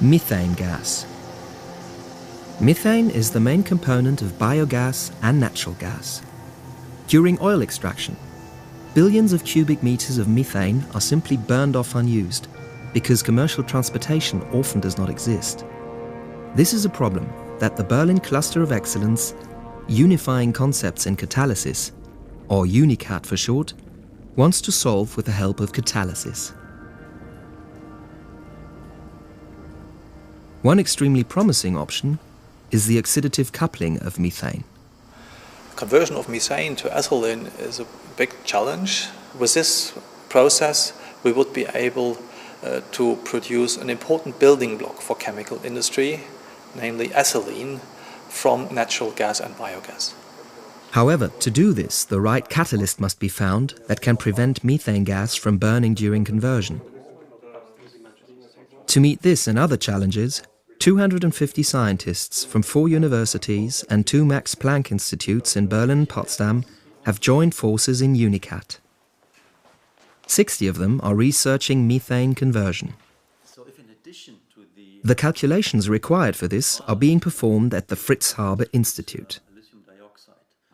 Methane gas. Methane is the main component of biogas and natural gas. During oil extraction, billions of cubic meters of methane are simply burned off unused because commercial transportation often does not exist. This is a problem that the Berlin Cluster of Excellence, Unifying Concepts in Catalysis, or UniCat for short, wants to solve with the help of Catalysis. One extremely promising option is the oxidative coupling of methane. Conversion of methane to ethylene is a big challenge. With this process, we would be able to produce an important building block for chemical industry, namely ethylene, from natural gas and biogas. However, to do this, the right catalyst must be found that can prevent methane gas from burning during conversion. To meet this and other challenges, 250 scientists from 4 universities and 2 Max Planck institutes in Berlin and Potsdam have joined forces in UniCat. 60 of them are researching methane conversion. The calculations required for this are being performed at the Fritz Haber Institute.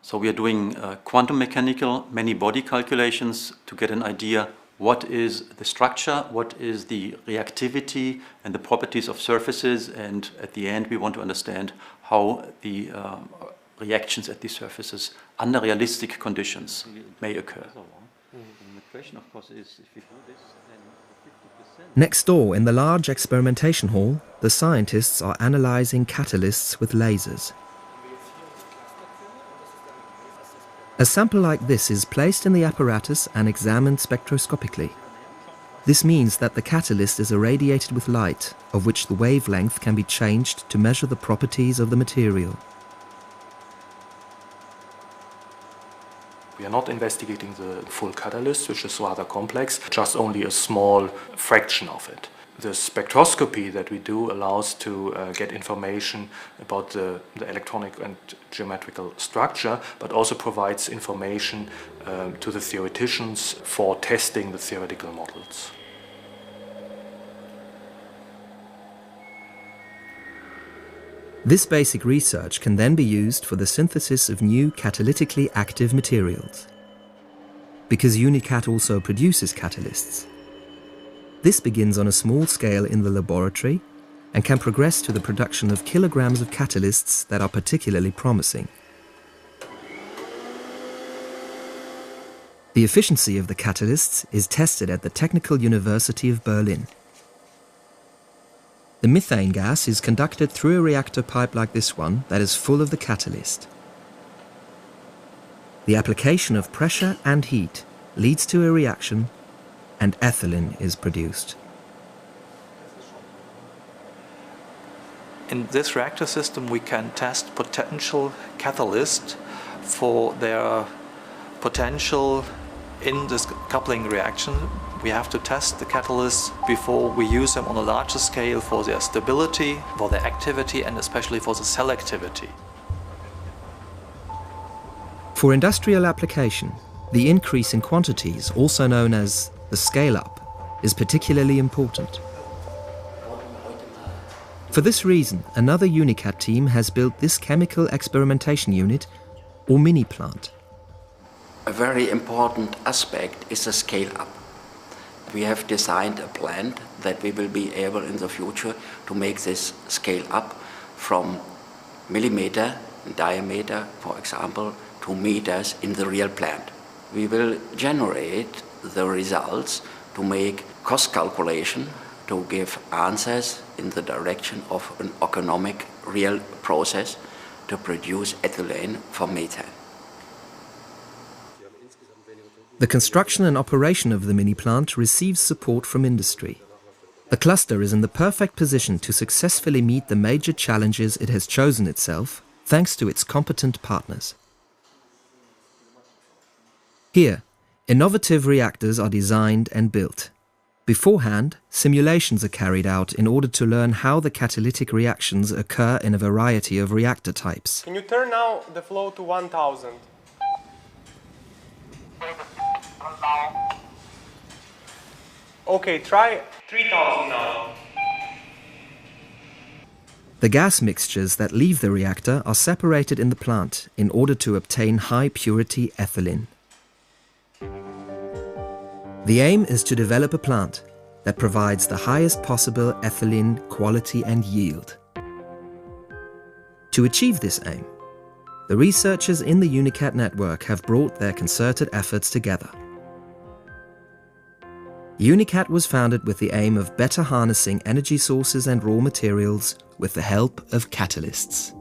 So we are doing quantum mechanical many-body calculations to get an idea what is the structure, what is the reactivity and the properties of surfaces, and at the end we want to understand how the reactions at these surfaces under realistic conditions may occur. Next door in the large experimentation hall, the scientists are analyzing catalysts with lasers. A sample like this is placed in the apparatus and examined spectroscopically. This means that the catalyst is irradiated with light, of which the wavelength can be changed to measure the properties of the material. We are not investigating the full catalyst, which is rather complex, just only a small fraction of it. The spectroscopy that we do allows to get information about the electronic and geometrical structure, but also provides information to the theoreticians for testing the theoretical models. This basic research can then be used for the synthesis of new catalytically active materials. Because UniCat also produces catalysts, this begins on a small scale in the laboratory and can progress to the production of kilograms of catalysts that are particularly promising. The efficiency of the catalysts is tested at the Technical University of Berlin. The methane gas is conducted through a reactor pipe like this one that is full of the catalyst. The application of pressure and heat leads to a reaction, and ethylene is produced. In this reactor system, we can test potential catalysts for their potential in this coupling reaction. We have to test the catalysts before we use them on a larger scale for their stability, for their activity, and especially for the selectivity. For industrial application, the increase in quantities, also known as the scale-up, is particularly important. For this reason, another UniCat team has built this chemical experimentation unit, or mini plant. A very important aspect is the scale-up. We have designed a plant that we will be able in the future to make this scale up from millimeter in diameter, for example, to meters in the real plant. We will generate the results to make cost calculation to give answers in the direction of an economic real process to produce ethylene from methane. The construction and operation of the mini plant receives support from industry. The cluster is in the perfect position to successfully meet the major challenges it has chosen itself, thanks to its competent partners. Here, innovative reactors are designed and built. Beforehand, simulations are carried out in order to learn how the catalytic reactions occur in a variety of reactor types. Can you turn now the flow to 1000? Okay, try 3000 now. The gas mixtures that leave the reactor are separated in the plant in order to obtain high-purity ethylene. The aim is to develop a plant that provides the highest possible ethylene quality and yield. To achieve this aim, the researchers in the UniCat network have brought their concerted efforts together. UniCat was founded with the aim of better harnessing energy sources and raw materials with the help of catalysts.